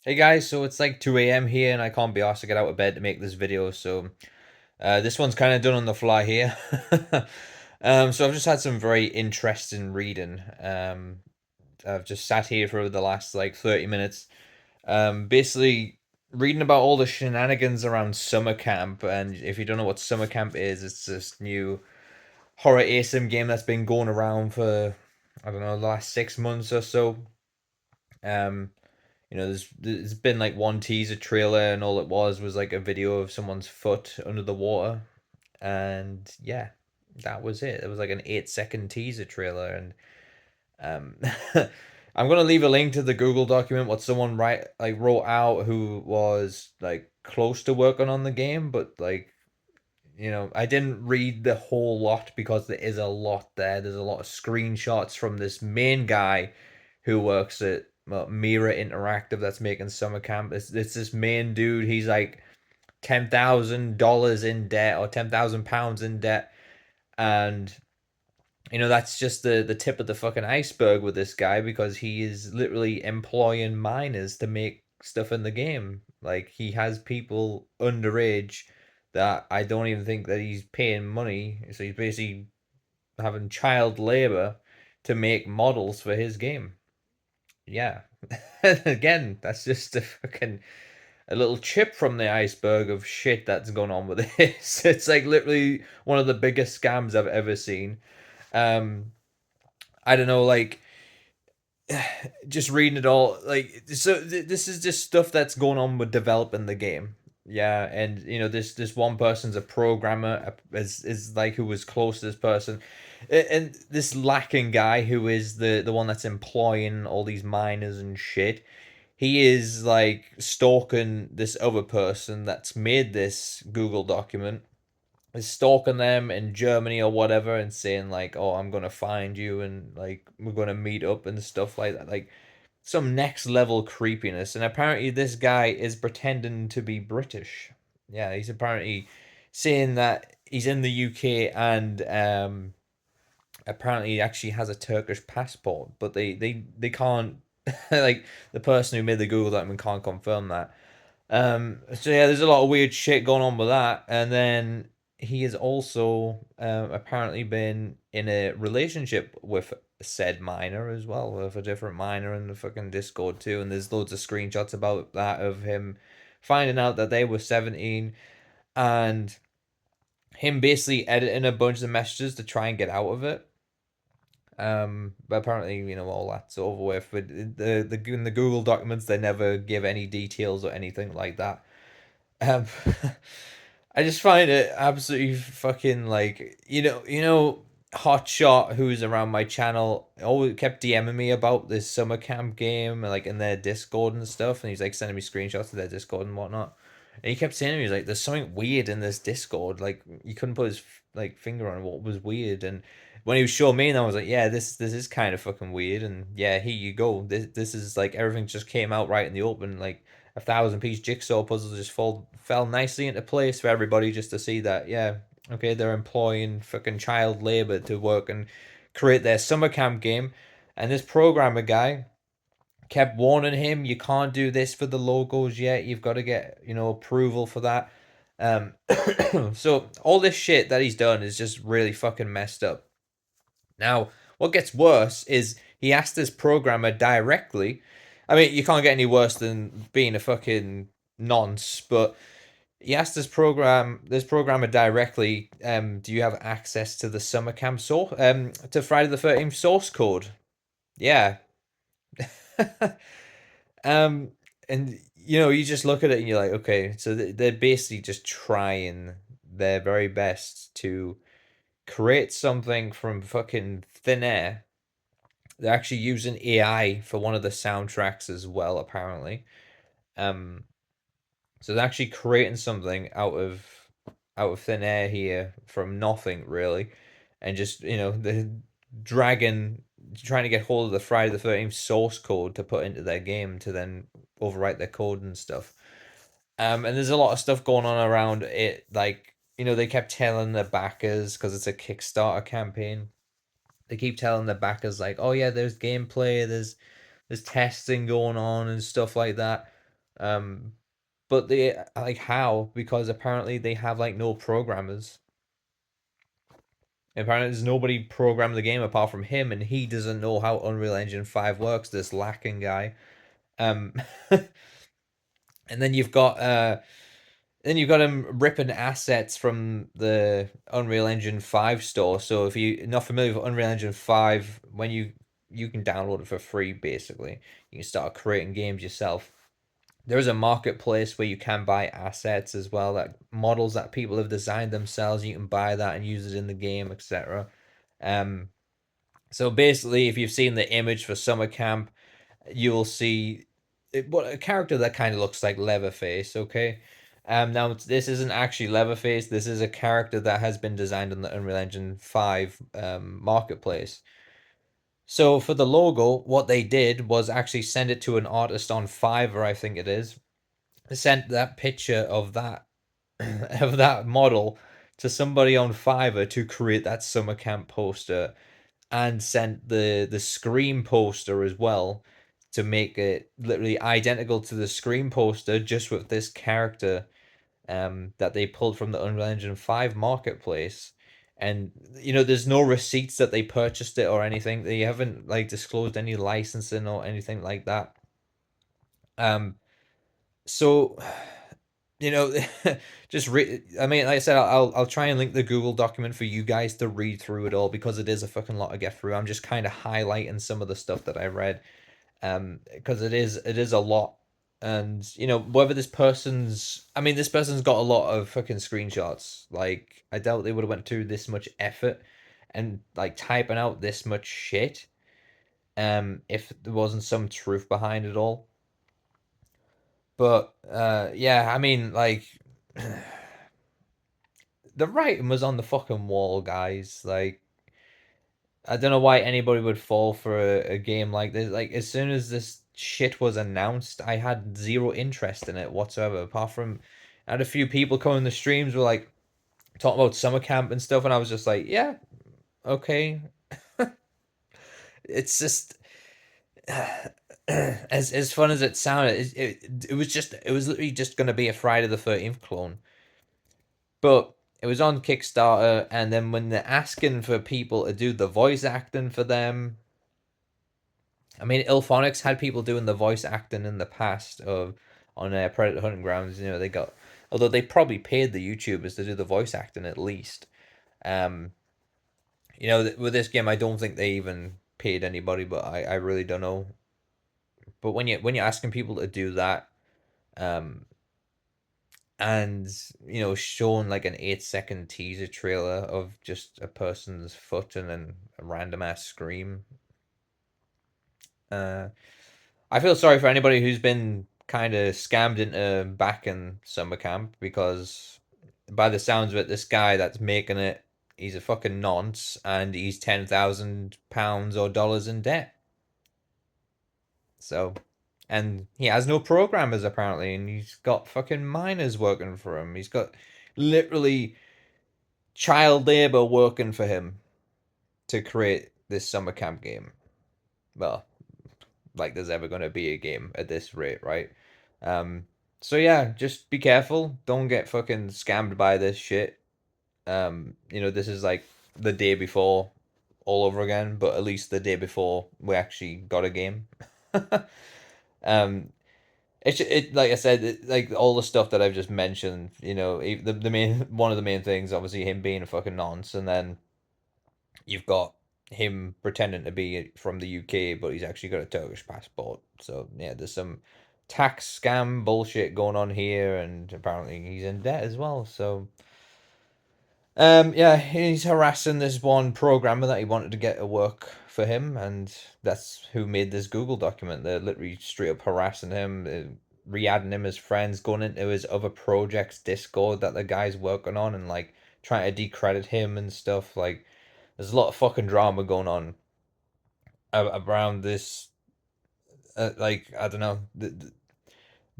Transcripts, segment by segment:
Hey guys, so it's like 2 a.m. here and I can't be asked to get out of bed to make this video, so this one's kind of done on the fly here. So I've just had some very interesting reading. I've just sat here for the last like 30 minutes, basically reading about all the shenanigans around summer camp. And if you don't know what summer camp is, it's this new horror ASM game that's been going around for, I don't know, the last 6 months or so. Um, there's been like one teaser trailer, and all it was like a video of someone's foot under the water, and yeah, that was it. It was like an 8 second teaser trailer, and um, I'm gonna leave a link to the Google document what someone wrote out who was like close to working on the game, but like I didn't read the whole lot because there is a lot there. There's a lot of screenshots from this main guy who works at Mira Interactive that's making summer camp. It's this main dude. He's like $10,000 in debt or £10,000 in debt, and that's just the tip of the fucking iceberg with this guy because he is literally employing minors to make stuff in the game. Like he has people underage that I don't even think that he's paying money. So he's basically having child labor to make models for his game. Yeah. Again, that's just a little chip from the iceberg of shit that's going on with this. It's like literally one of the biggest scams I've ever seen. Um, I don't know, like just reading it all, like this is just stuff that's going on with developing the game. Yeah, and this one person's a programmer, is like who was close to this person, and this lacking guy who is the one that's employing all these miners and shit. He is like stalking this other person that's made this Google document, is stalking them in Germany or whatever and saying like, "Oh, I'm gonna find you and like we're gonna meet up and stuff like that." Like some next level creepiness. And apparently this guy is pretending to be British. Yeah, he's apparently saying that he's in the UK, and apparently he actually has a Turkish passport, but they can't like the person who made the Google document can't confirm that. So yeah, there's a lot of weird shit going on with that, and then he has also apparently been in a relationship with said minor as well, with a different minor in the fucking Discord too. And there's loads of screenshots about that of him finding out that they were 17, and him basically editing a bunch of messages to try and get out of it. But apparently, all that's over with. But in the Google documents, they never give any details or anything like that. Um, I just find it absolutely fucking like Hotshot, who's around my channel, always kept DMing me about this summer camp game, like in their Discord and stuff, and he's like sending me screenshots of their Discord and whatnot. And he kept saying to me, he's like, "There's something weird in this Discord." Like you couldn't put his like finger on what was weird, and when he was showing me, and I was like, "Yeah, this is kind of fucking weird." And yeah, here you go. This is like everything just came out right in the open, like a 1,000 piece jigsaw puzzle just fell nicely into place for everybody just to see that, yeah, okay, they're employing fucking child labor to work and create their summer camp game. And this programmer guy kept warning him, you can't do this for the logos yet, you've got to get approval for that. um so all this shit that he's done is just really fucking messed up. Now, what gets worse is he asked this programmer directly. I mean, you can't get any worse than being a fucking nonce, but he asked this programmer directly, do you have access to the summer camp source, to Friday the 13th source code? Yeah. um, and you just look at it and you're like, okay, so they're basically just trying their very best to create something from fucking thin air. They're actually using AI for one of the soundtracks as well, apparently. Um, so they're actually creating something out of thin air here from nothing really, and just they're dragging, trying to get hold of the Friday the 13th source code to put into their game to then overwrite their code and stuff. And there's a lot of stuff going on around it, like they kept telling their backers because it's a Kickstarter campaign. They keep telling their backers like, "Oh yeah, there's gameplay, there's testing going on and stuff like that." Um, but they like how? Because apparently they have like no programmers. Apparently there's nobody programmed the game apart from him, and he doesn't know how Unreal Engine 5 works. This lacking guy. Um, and then you've got him ripping assets from the Unreal Engine 5 store. So if you're not familiar with Unreal Engine 5, when you can download it for free basically. You can start creating games yourself. There is a marketplace where you can buy assets as well, like models that people have designed themselves. You can buy that and use it in the game, etc. Um, so basically, if you've seen the image for Summer Camp, you will see what a character that kind of looks like Leatherface. Okay, now this isn't actually Leatherface. This is a character that has been designed on the Unreal Engine 5 marketplace. So for the logo, what they did was actually send it to an artist on Fiverr, I think it is. They sent that picture of that of that model to somebody on Fiverr to create that summer camp poster, and sent the Scream poster as well to make it literally identical to the Scream poster, just with this character that they pulled from the Unreal Engine 5 marketplace. And there's no receipts that they purchased it or anything. They haven't like disclosed any licensing or anything like that. Um, so you know, just I mean, like I said, I'll try and link the Google document for you guys to read through it all, because it is a fucking lot to get through. I'm just kind of highlighting some of the stuff that I read, because it is a lot. And whether I mean, this person's got a lot of fucking screenshots. Like, I doubt they would have went through this much effort and like typing out this much shit, if there wasn't some truth behind it all. But yeah, I mean, like, the writing was on the fucking wall, guys. Like, I don't know why anybody would fall for a game like this. Like, as soon as this shit was announced, I had zero interest in it whatsoever. Apart from, I had a few people coming the streams were like talking about summer camp and stuff, and I was just like, yeah, okay. It's just as fun as it sounded. It was literally just gonna be a Friday the 13th clone. But it was on Kickstarter, and then when they're asking for people to do the voice acting for them, I mean, Ilphonics had people doing the voice acting in the past of on Predator Hunting Grounds. They got, although they probably paid the YouTubers to do the voice acting at least. Um, with this game, I don't think they even paid anybody, but I really don't know. But when you're asking people to do that, um, and showing like an 8-second teaser trailer of just a person's foot and then a random ass scream. I feel sorry for anybody who's been kind of scammed into back in summer camp, because by the sounds of it, this guy that's making it, he's a fucking nonce, and he's £10,000 or dollars in debt. So, and he has no programmers apparently, and he's got fucking miners working for him. He's got literally child labor working for him to create this summer camp game. Well, like there's ever going to be a game at this rate, right? Um, so yeah, just be careful. Don't get fucking scammed by this shit. This is like the day before all over again, but at least the day before we actually got a game. um, it like I said, like all the stuff that I've just mentioned. The main one of the main things, obviously, him being a fucking nonce, and then you've got him pretending to be from the UK, but he's actually got a Turkish passport. So yeah, there's some tax scam bullshit going on here, and apparently he's in debt as well. So yeah, he's harassing this one programmer that he wanted to get to work for him, and that's who made this Google document. They're literally straight up harassing him, re-adding him as friends, going into his other projects Discord that the guy's working on, and like trying to decredit him and stuff. Like, there's a lot of fucking drama going on around this. Like, I don't know, the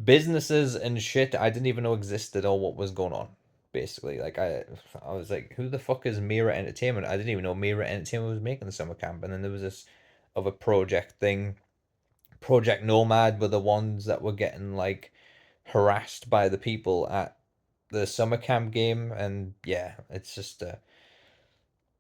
businesses and shit I didn't even know existed or what was going on. Basically, like I was like, who the fuck is Mira Entertainment? I didn't even know Mira Entertainment was making the summer camp, and then there was this other Project Nomad were the ones that were getting like harassed by the people at the summer camp game, and yeah, it's just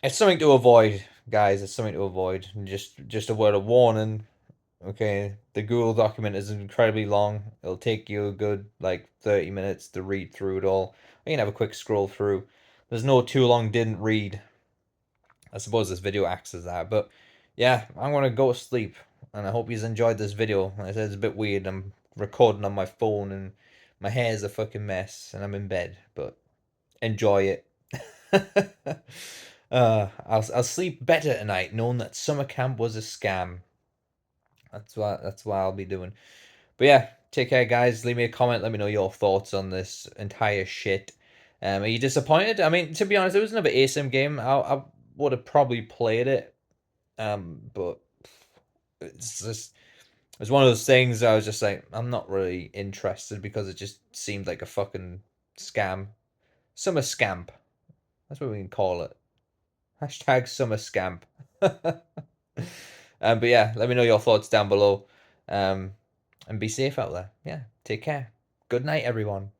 it's something to avoid, guys. It's something to avoid. And just a word of warning. Okay, the Google document is incredibly long. It'll take you a good like 30 minutes to read through it all. You can have a quick scroll through. There's no too long didn't read. I suppose this video acts as that, but yeah, I'm gonna go to sleep, and I hope you enjoyed this video. Like I said, it's a bit weird. I'm recording on my phone, and my hair's a fucking mess, and I'm in bed, but enjoy it. I'll sleep better tonight knowing that summer camp was a scam. That's what I'll be doing. But yeah, take care, guys. Leave me a comment. Let me know your thoughts on this entire shit. Are you disappointed? I mean, to be honest, it was another ASIM game. I would have probably played it. But it's just it's one of those things. I was just like, I'm not really interested because it just seemed like a fucking scam. Summer scamp. That's what we can call it. Hashtag summer scamp. But yeah, let me know your thoughts down below. And be safe out there. Yeah, take care. Good night, everyone.